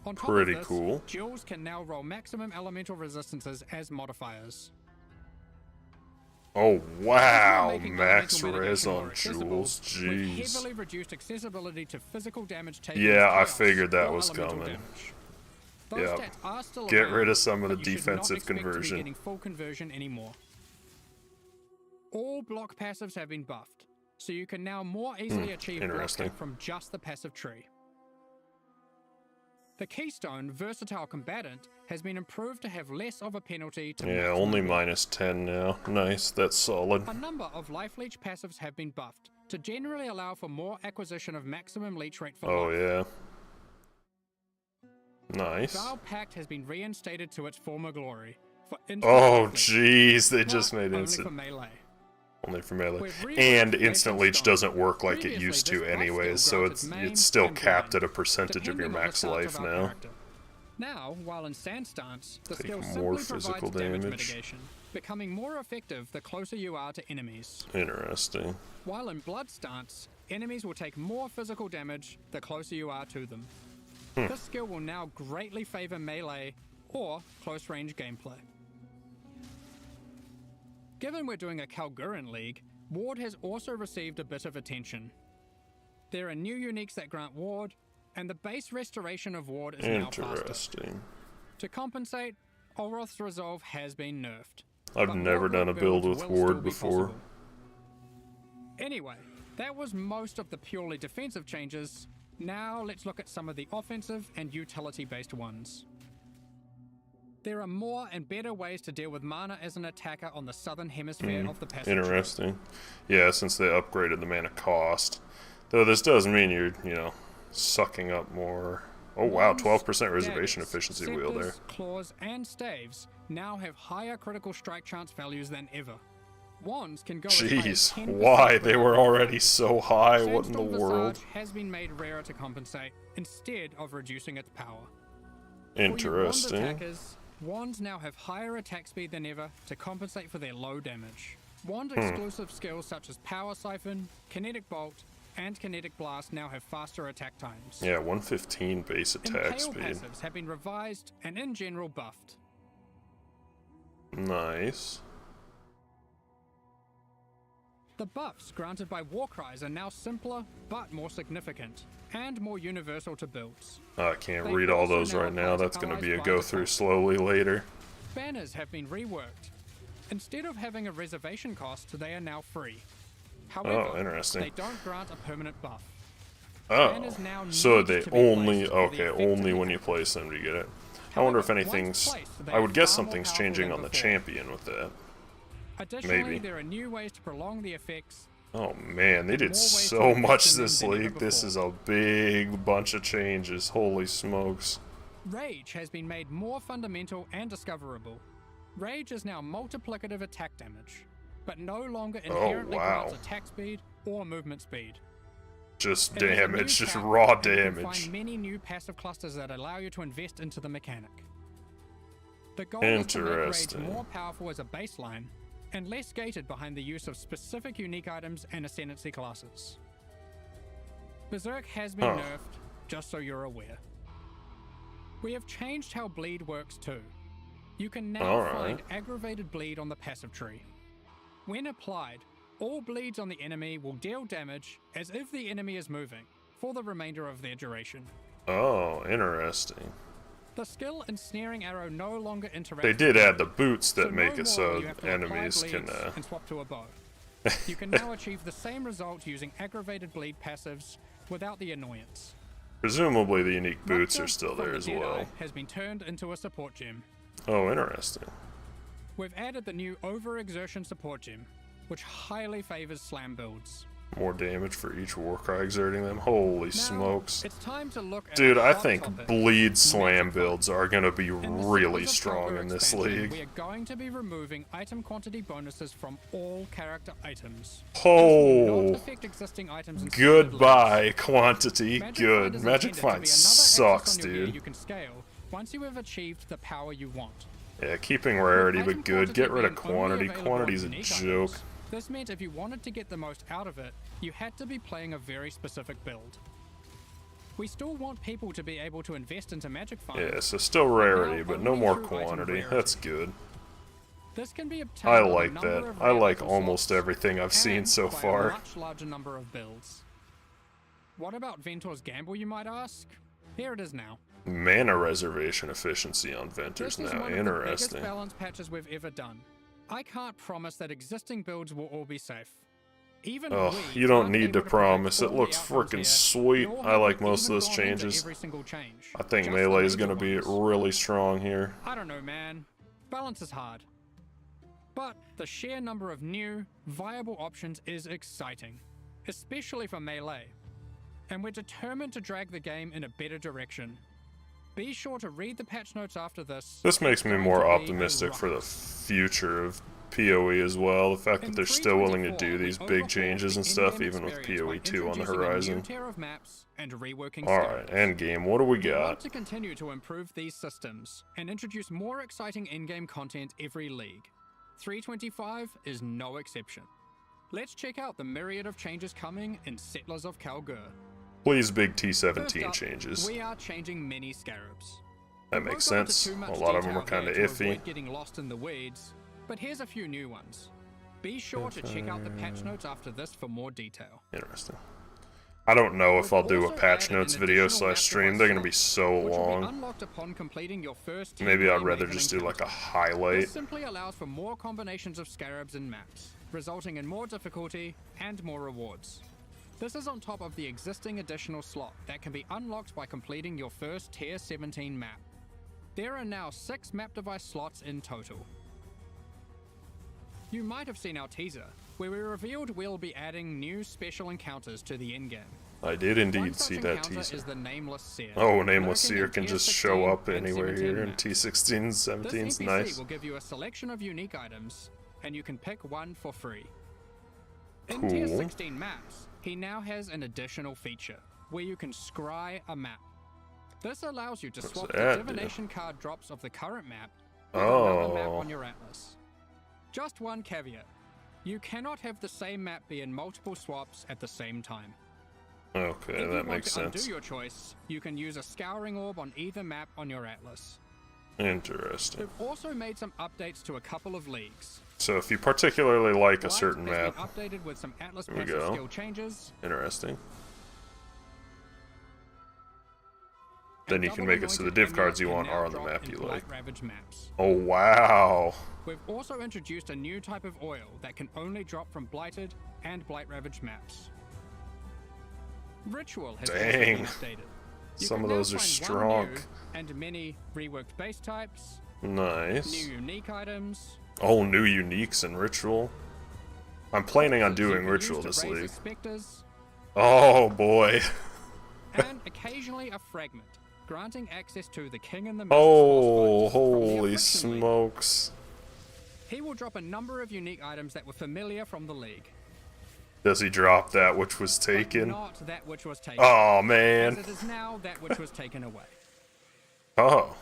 On top Pretty of this, cool. Duels can now roll maximum elemental resistances as modifiers. Oh wow, Making max elemental res mitigation more on accessible, jewels. we've Jeez. heavily reduced accessibility to physical damage taken Yeah, as I chaos figured that or was elemental coming. damage. Those Yep. stats are still Get around, rid of some of the but you should defensive not expect to be conversion. getting full conversion anymore. All block passives have been buffed, so you can now more easily achieve block interesting. hit from just the passive tree. The Keystone Versatile Combatant has been improved to have less of a penalty to Yeah, maximum only block. -10 now. Nice, that's solid. A number of Life Leech passives have been buffed to generally allow for more acquisition of maximum leech rate for Oh life. yeah. Nice. Vow Pact has been reinstated to its former glory for instant Oh life leech, jeez, they but just made only instant. for melee. Only for melee. We've reworked And Legend instant leech Stone. doesn't work like it Previously, used this to buff anyways, skill so grants its main it's still and capped blind, at a percentage of your depending on the max stance life of our now. character. Now, while in Sand Stance, the Take skill more simply physical provides damage damage. mitigation, becoming more effective the closer you are to enemies. Interesting. While in Blood Stance, enemies will take more physical damage the closer you are to them. This skill will now greatly favor melee or close range gameplay. Given we're doing a Kalguuran League, Ward has also received a bit of attention. There are new uniques that grant Ward, and the base restoration of Ward is now faster. Interesting. To compensate, Olroth's Resolve has been nerfed. I've but never more done a build builds with will still Ward be before. possible. Anyway, that was most of the purely defensive changes. Now let's look at some of the offensive and utility-based ones. There are more and better ways to deal with mana as an attacker on the southern hemisphere of the passive tree. Interesting. Yeah, since they upgraded the mana cost. Though this does mean you're, sucking up more. Oh wow, Wands, 12% reservation daggers, efficiency wheel there. scepters, claws, and staves now have higher critical strike chance values than ever. Wands can go as high as Jeez, 10% why? per They were level. already so high. What in the Sandstorm world? Visage has been made rarer to compensate instead of reducing its power. For you wand Interesting. attackers, wands now have higher attack speed than ever to compensate for their low damage. Wand exclusive skills such as Power Siphon, Kinetic Bolt, and Kinetic Blast now have faster attack times. Yeah, 115 base attack Impale speed. passives have been revised and in general buffed. Nice. The buffs granted by Warcries are now simpler but more significant, and more universal to builds. I can't They read all also those now right now. apply to That's going to be a allies by go through default. slowly later. Banners have been reworked. Instead of having a reservation cost, they are now free. However, Oh, interesting. they don't grant a permanent buff. Oh, Banners now so need they to be only placed for the okay, effect only to when be you felt. place them do you get it. I wonder if However, once anything's. placed, they I would are guess far more something's powerful changing than on the before. champion with that. Additionally, Maybe. there are new ways to prolong the effects. Oh man, they did More ways to so invest much in them this than ever league. This before. is a big bunch of changes. Holy smokes. Rage has been made more fundamental and discoverable. Rage is now multiplicative attack damage, but no longer inherently wow. grants attack speed or movement speed. Just It is a new damage, just cap, raw and you can damage. find many new passive clusters that allow you to invest into the mechanic. The goal is to make Rage Interesting. more powerful as a baseline, and less gated behind the use of specific unique items and ascendancy classes. Berserk has been Huh. nerfed, just so you're aware. We have changed how bleed works too. You can now Alright. find aggravated bleed on the passive tree. When applied, all bleeds on the enemy will deal damage as if the enemy is moving, for the remainder of their duration. Oh, interesting. The skill Ensnaring Arrow no longer interacts They with did add the bleed, boots that so make no it more so will you have to apply enemies can. bleeds and swap to a bow. You can now achieve the same result using aggravated bleed passives without the annoyance. Presumably the unique boots Rupture are still from there the as Deadeye well. has been turned into a support gem. Oh, interesting. We've added the new Overexertion support gem, which highly favors slam builds. More damage for each Warcry exerting them. Holy Now, smokes. it's time to look at Dude, a I hot think topic, bleed slam magic builds are gonna be In the really Settlers of strong Kalguur in this expansion, league. We are going to be removing item quantity bonuses from all character items. Oh, This will not affect existing items in standard leagues. goodbye quantity. Magic Good. Find is Magic intended to Find be another sucks, axis on your gear dude. You can scale once you have achieved the power you want. Yeah, keeping rarity, With but item good. Get rid of quantity being only quantity. available on Quantity's a unique joke. items, this meant if you wanted to get the most out of it, you had to be playing a very specific build. We still want people to be able to invest into Magic Find. Yeah, so still rarity, but no only more through item quantity. rarity. That's good. This can be obtained I on a like number that. of I rare like item almost slots, everything I've seen and so by a far. much larger number of builds. What about Ventor's Gamble, you might ask? Here it is now. Mana reservation efficiency on Venters This is now. one of the biggest Interesting. balance patches we've ever done. I can't promise that existing builds will all be safe. Even Oh, we you don't aren't need able to predict promise. It all the looks outcomes frickin' here, sweet. nor I have like we most of even those gone into changes. every single change, I think just the melee is major gonna be ones. really strong here. I don't know, man. Balance is hard. But the sheer number of new, viable options is exciting, especially for melee. And we're determined to drag the game in a better direction. Be sure to read the patch notes after this. This makes me It's more going to be a optimistic for the riot. future of PoE as well. The fact that In they're still willing to 3.24, do we these big overhauled changes the and stuff, in-game even with experience by PoE 2 on the introducing a new horizon. tier of maps and reworking Alright, scarabs. endgame. What do we We want got? to continue to improve these systems and introduce more exciting in-game content every league. 325 is no exception. Let's check out the myriad of changes coming in Settlers of Kalguur. Please, big First T17 up, changes. we are changing many scarabs. That We makes won't go into sense. too much A lot of them detail are kind of here to iffy. avoid getting lost in the weeds, but here's a few new ones. Be sure to check out the patch notes after this for more detail. Interesting. I don't know if We've I'll do a also patch added notes an video additional map / stream. device They're gonna be slot, so which will be long. unlocked upon completing your first Maybe I'd TPA rather Maven just do like a encounter. highlight. This simply allows for more combinations of scarabs and maps, resulting in more difficulty and more rewards. This is on top of the existing additional slot that can be unlocked by completing your first Tier 17 map. There are now 6 map device slots in total. You might have seen our teaser, where we revealed we'll be adding new special encounters to the endgame. I did One indeed such see that encounter teaser. is the Nameless Seer. Oh, Nameless lurking Seer in can Tier just show 16 up and anywhere 17 here in maps. T16, This 17's NPC nice. will give you a selection of unique items, and you can pick one for free. In Cool. Tier 16 maps, he now has an additional feature, where you can scry a map. This allows you to What's swap that the do? divination card drops of the current map with another map Oh. on your atlas. Just one caveat. You cannot have the same map be in multiple swaps at the same time. Okay, If you that want makes to undo sense. your choice, you can use a scouring orb on either map on your atlas. Interesting. We've also made some updates to a couple of leagues. So if you particularly like a Blight certain has map, been updated with some atlas There we passive go. skill changes. interesting. and Then you can double make it so the anointed div cards you amulet want can are now on the drop map in you Blight like. Ravaged maps. Oh, wow. We've also introduced a new type of oil that can only drop from Blighted and Blight Ravaged maps. Ritual has also Dang. been updated. You Some can of now those are find one strong. new and many reworked base types, Nice. new unique items. Oh, new uniques in Ritual. I'm planning on items you doing can Ritual use to this raise league. as specters, Oh, boy. and occasionally a fragment, granting access to the King and the Mist Oh, boss fight from the holy Affliction League. smokes. He will drop a number of unique items that were familiar from the league. Does he drop that which was But taken? not that which was taken. Oh, As man. it is now that which was taken away. Oh.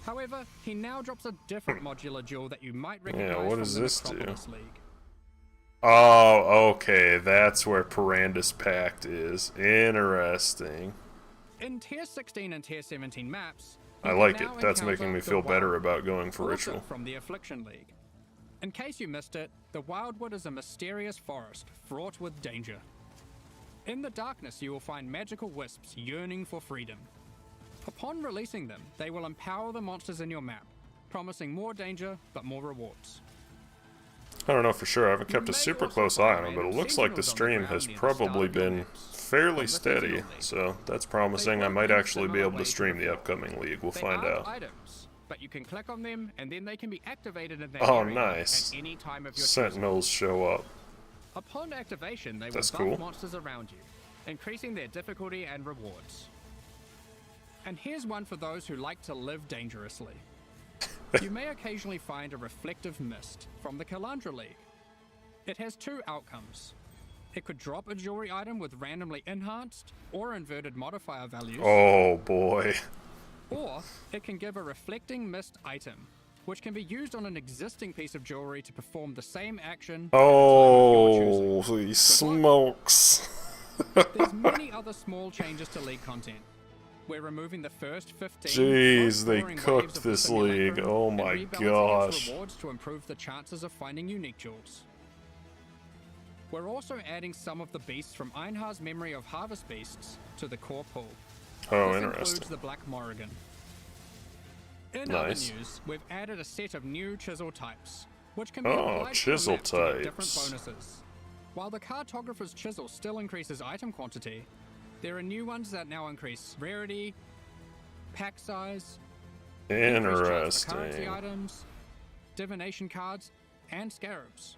However, he now drops a different modular jewel that you might recognize what from does the this do? Necropolis League. Oh, okay. That's where Parandus Pact is. Interesting. In Tier 16 and Tier 17 maps, I you can like now it. That's encounter making me the feel better Wildwood, about going for also Ritual. from the Affliction League. In case you missed it, the Wildwood is a mysterious forest fraught with danger. In the darkness, you will find magical wisps yearning for freedom. Upon releasing them, they will empower the monsters in your map, promising more danger but more rewards. I don't know for sure. I haven't kept a may super also close eye on find him, but it random looks like the sentinels on the stream ground has near the start probably of your been maps. fairly From the steady. Sentinel League. So that's promising. I work might in a actually be similar able way to to stream the before. upcoming league. We'll They find are out. items, but you can click on them and then they can be activated in that Oh, area nice. at any time of your choosing. Sentinels show up. Upon activation, they will That's buff cool. monsters around you, increasing their difficulty and rewards. And here's one for those who like to live dangerously. You may occasionally find a reflective mist from the Kalguur League. It has two outcomes. It could drop a jewelry item with randomly enhanced or inverted modifier values, Oh boy. or it can give a reflecting mist item, which can be used on an existing piece of jewelry to perform the same action at a time of your choosing. Oh, smokes. There's many other small changes to League content. We're removing the first 15. Jeez, they boring cooked waves of the this league. simulacrum Oh and my rebalancing its gosh. rewards to improve the chances of finding unique jewels. We're also adding some of the beasts from Einhar's Memory of Harvest Beasts to the core pool. Oh, This includes interesting. the Black Morrigan. In Nice. other news, we've added a set of new chisel types, which can be Oh, applied chisel to a map to get different types. bonuses. While the cartographer's chisel still increases item quantity, there are new ones that now increase rarity, pack size, increased chance for currency Interesting. items, divination cards, and scarabs.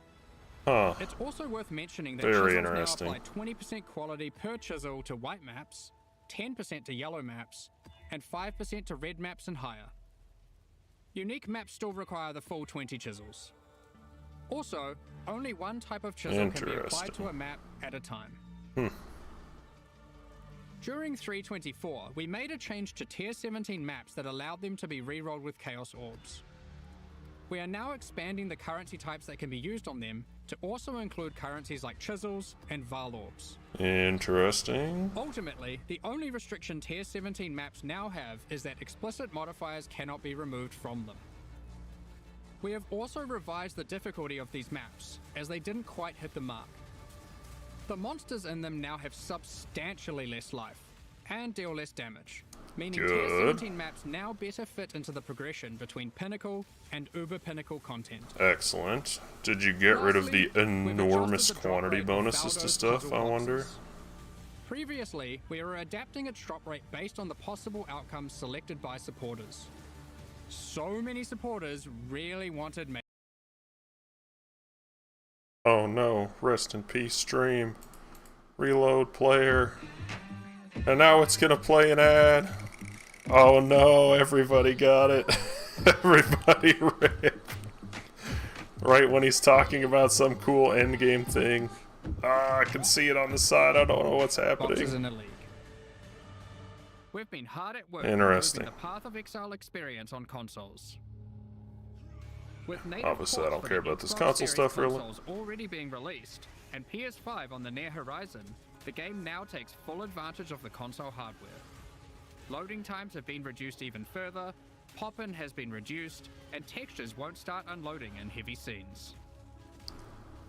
Huh. It's also worth mentioning that Very chisels interesting. now apply 20% quality per chisel to white maps, 10% to yellow maps, and 5% to red maps and higher. Unique maps still require the full 20 chisels. Also, only one type of chisel can be applied to a map at a time. During 3.24, we made a change to Tier 17 maps that allowed them to be rerolled with Chaos Orbs. We are now expanding the currency types that can be used on them to also include currencies like chisels and Val Orbs. Interesting. Ultimately, the only restriction Tier 17 maps now have is that explicit modifiers cannot be removed from them. We have also revised the difficulty of these maps, as they didn't quite hit the mark. The monsters in them now have substantially less life, and deal less damage, meaning Tier Good. 17 maps now better fit into the progression between Pinnacle and Uber Pinnacle content. Excellent. Did you get rid of the Lastly, we've enormous adjusted the drop quantity rate of bonuses to Baldo's stuff, puzzle I wonder? boxes. Previously, we were adapting its drop rate based on the possible outcomes selected by supporters. So many supporters really wanted me. Oh no, rest in peace stream. Reload player. And now it's gonna play an ad. Oh no, everybody got it. Everybody rip. Right when he's talking about some cool endgame thing. Ah, I can see it on the side, I don't know what's Boxes happening. in the league. We've been hard at work Interesting. improving the Path of Exile experience on consoles. With native Obviously, I ports don't for care the about this Xbox console Series stuff, really. consoles already being released, and PS5 on the near horizon, the game now takes full advantage of the console hardware. Loading times have been reduced even further, pop-in has been reduced, and textures won't start unloading in heavy scenes.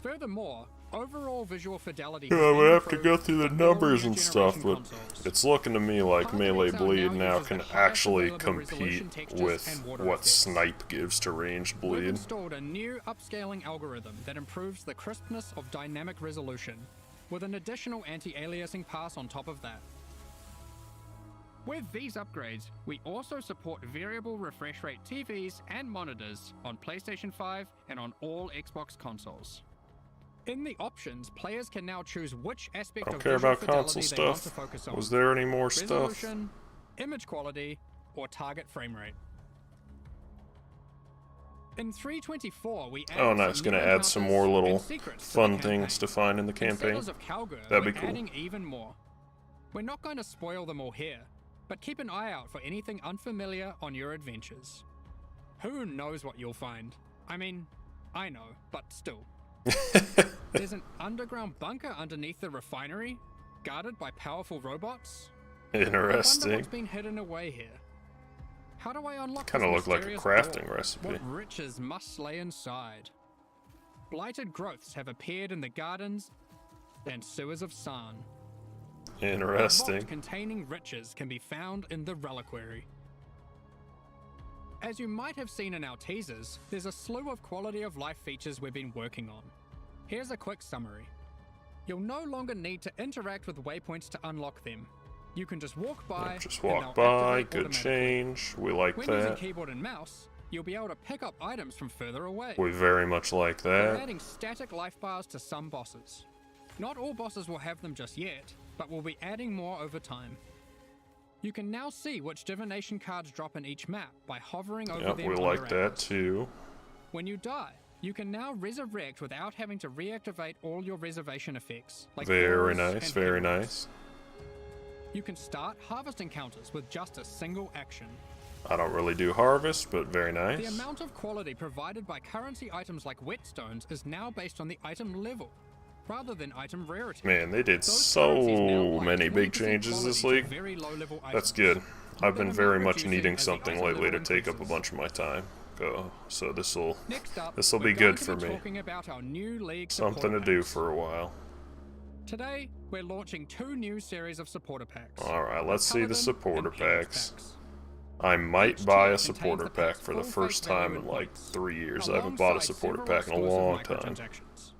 Furthermore, overall visual fidelity has Yeah, been we have to improved go through the for all numbers new and stuff, generation but consoles. it's looking to me like Path of Melee Exile Bleed now uses can the highest actually available compete resolution textures with and water what effects. Snipe gives to ranged We've Bleed. installed a new upscaling algorithm that improves the crispness of dynamic resolution, with an additional anti-aliasing pass on top of that. With these upgrades, we also support variable refresh rate TVs and monitors on PlayStation 5 and on all Xbox consoles. In the options, players can now choose which aspect I don't of care visual about console fidelity they want to stuff. focus on. Was there any more stuff? Resolution, image quality, or target frame rate. In 3.24, we added Oh, nice. some Gonna new add some encounters more little and secrets to the fun campaign. things to find in the In campaign. Settlers of Kalguur, That'd be we're cool. adding even more. We're not going to spoil them all here, but keep an eye out for anything unfamiliar on your adventures. Who knows what you'll find? I mean, I know, but still. There's an underground bunker underneath the refinery, guarded by powerful robots. I wonder Interesting. what's been hidden away here. How do I unlock Kinda this look like a mysterious crafting door? recipe. What riches must lay inside? Blighted growths have appeared in the gardens and sewers of San. A vault Interesting. containing riches can be found in the reliquary. As you might have seen in our teasers, there's a slew of quality of life features we've been working on. Here's a quick summary. You'll no longer need to interact with waypoints to unlock them. You can just walk by. Just and walk they'll by, activate good automatically. change. We like When using that. keyboard and mouse, you'll be able to pick up items from further away. We very much like We're that. adding static life bars to some bosses. Not all bosses will have them just yet, but we'll be adding more over time. You can now see which divination cards drop in each map by hovering over Yep, them we on like your that atlas. too. When you die, you can now resurrect without having to reactivate all your reservation effects. Like Very auras nice, and very penalties. nice. You can start harvest encounters with just a single action. I don't really do harvest, but very The nice. amount of quality provided by currency items like whetstones is now based on the item level, rather than item rarity. Man, they did Those so currencies now apply many big 20% changes this quality league. to very low-level That's items. good. I've been With very amount much reducing needing as the something item lately to level take up a increases. bunch of my time. So this'll Next up, this'll we're be going good to for be me. talking about our new league Something supporter to do packs. for a while. Today, we're launching 2 new series of supporter packs. Alright, let's see the Paladin supporter and Phoenix packs. I might buy tier a supporter contains the pack pack's for the full first face value time in and like points, 3 years. I haven't bought a alongside supporter several pack in a exclusive long time. microtransactions.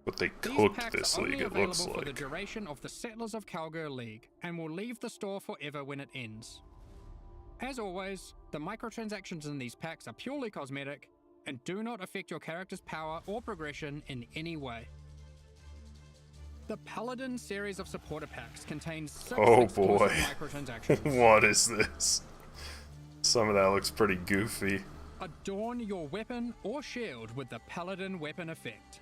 But they These cooked packs this are only league, it available looks for the like. duration of the Settlers of Kalguur League, and will leave the store forever when it ends. As always, the microtransactions in these packs are purely cosmetic, and do not affect your character's power or progression in any way. The Paladin series of supporter packs contains 6 Oh exclusive boy. microtransactions. What is this? Some of that looks pretty goofy. Adorn your weapon or shield with the Paladin weapon effect.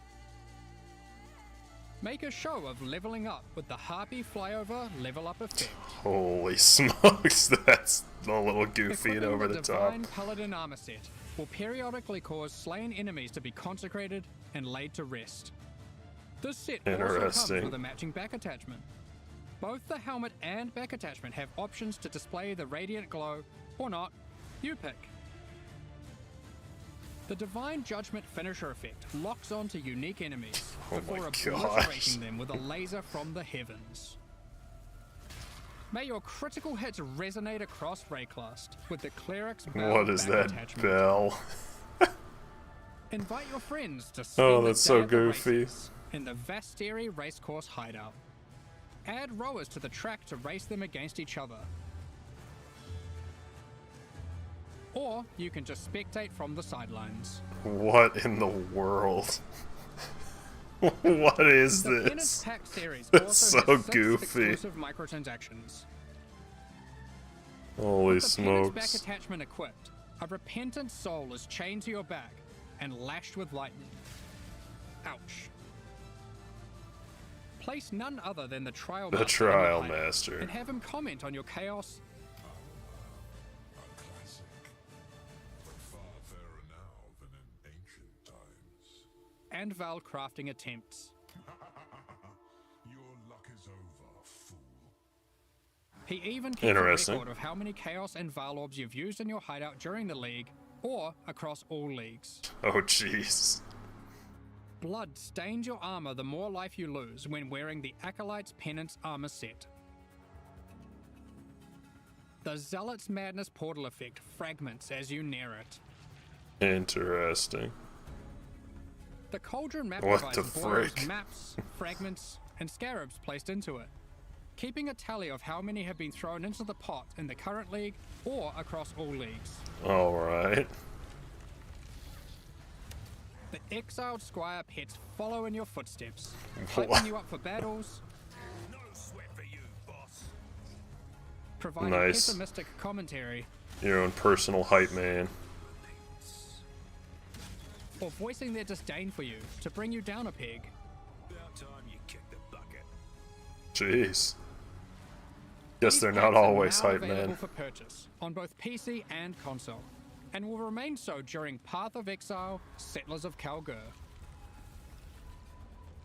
Make a show of leveling up with the Harpy Flyover level up effect. Holy smokes, that's a little goofy and Equipping over the top. Divine Paladin armor set will periodically cause slain enemies to be consecrated and laid to rest. This set also comes Interesting. with a matching back attachment. Both the helmet and back attachment have options to display the radiant glow, or not. You pick. The Divine Judgment finisher effect locks onto unique enemies Oh my before gosh. obliterating them with a laser from the heavens. May your critical hits resonate across Rayclast with the Cleric's Bell What is back that attachment. bell? Invite your friends to Oh, spend the that's day so at the goofy. races in the Vasteri Racecourse hideout. Add rowers to the track to race them against each other. Or you can just spectate from the sidelines. What in the world? What is The Penance this? Pack series That's also so has 6 goofy. exclusive microtransactions. Holy With the Penance back smokes. attachment equipped, a repentant soul is chained to your back and lashed with lightning. Ouch. Place none other than the Trial The Master in your Trial hideout Master. and have him comment on your chaos A classic, but far fairer now than in ancient times. and Val crafting attempts. Your luck is over, fool. He even keeps a Interesting. record of how many Chaos and Val orbs you've used in your hideout during the league, or across all leagues. Oh jeez. Blood stains your armor the more life you lose when wearing the Acolyte's Penance armor set. The Zealot's Madness portal effect fragments as you near it. Interesting. The Cauldron map What provides the boils, frick? maps, fragments, and scarabs placed into it, keeping a tally of how many have been thrown into the pot in the current league or across all leagues. Alright. The Exiled Squire pets follow in your footsteps, What? hyping you up for battles, No sweat for you, boss. providing Nice. pessimistic commentary, Your own personal hype man. or voicing their disdain for you to bring you down a peg. About time you kicked the bucket. Jeez. Guess These they're not packs are always now hype available man. for purchase on both PC and console, and will remain so during Path of Exile, Settlers of Kalguur.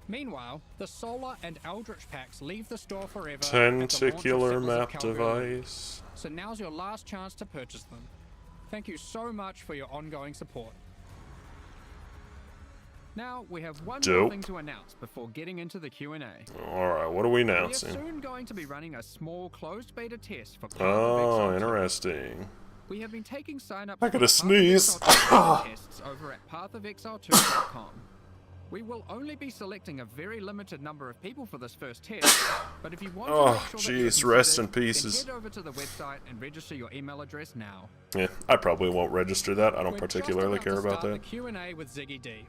Meanwhile, the Solar and Eldritch packs leave the store forever at the launch of Tentacular Settlers of map Kalguur. device. So now's your last chance to purchase them. Thank you so much for your ongoing support. Now, we have one more Dope. thing to announce before getting into the Q&A. Alright, what are we We are announcing? soon going to be running a small closed beta test for Path of Oh, Exile 2. interesting. We have been taking sign-ups I for gotta Path of sneeze. Exile 2 tests over at pathofexile2.com. We will only be selecting a very limited number of people for this first test, but if you want to Oh, make sure that you're jeez, rest in considered, pieces. then head over to the website and register your email address now. Yeah, I probably won't register that. I don't We're particularly just care about to start that. the Q&A with Ziggy D.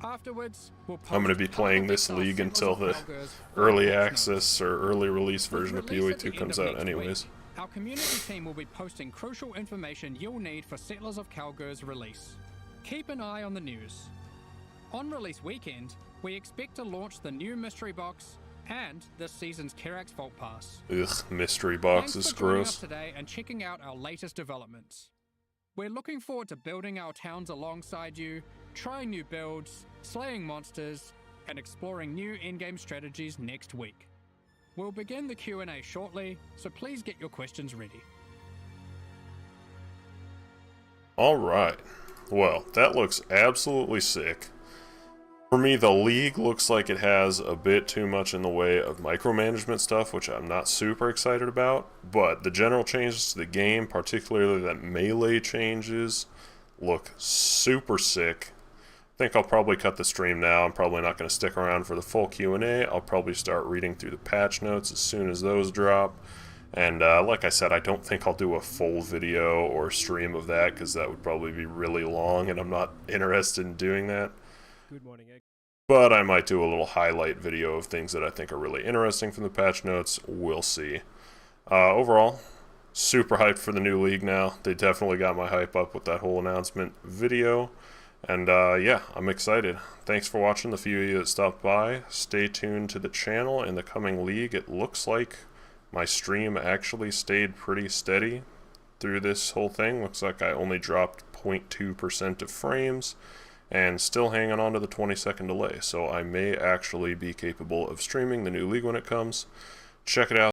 Afterwards, we'll I'm going to post be playing how this to fix our league Settlers until of the Kalguur's early full patch access notes. or early release With version of release PoE at the 2 end comes of out next anyways. week, our community team will be posting crucial information you'll need for Settlers of Kalguur's release. Keep an eye on the news. On release weekend, we expect to launch the new mystery box and this season's Kerax Vault Pass. Ugh, mystery box Thanks is for joining us gross. today and checking out our latest developments. We're looking forward to building our towns alongside you, trying new builds, slaying monsters, and exploring new in-game strategies next week. We'll begin the Q&A shortly, so please get your questions ready. Alright. Well, that looks absolutely sick. For me, the league looks like it has a bit too much in the way of micromanagement stuff, which I'm not super excited about, but the general changes to the game, particularly that melee changes, look super sick. I think I'll probably cut the stream now. I'm probably not going to stick around for the full Q&A. I'll probably start reading through the patch notes as soon as those drop. And like I said, I don't think I'll do a full video or stream of that, because that would probably be really long, and I'm not interested in doing that. Good morning, Egg. But I might do a little highlight video of things that I think are really interesting from the patch notes. We'll see. Overall, super hyped for the new league now. They definitely got my hype up with that whole announcement video. And yeah, I'm excited. Thanks for watching, the few of you that stopped by. Stay tuned to the channel in the coming league. It looks like my stream actually stayed pretty steady through this whole thing. Looks like I only dropped 0.2% of frames, and still hanging on to the 20-second delay, so I may actually be capable of streaming the new league when it comes. Check it out.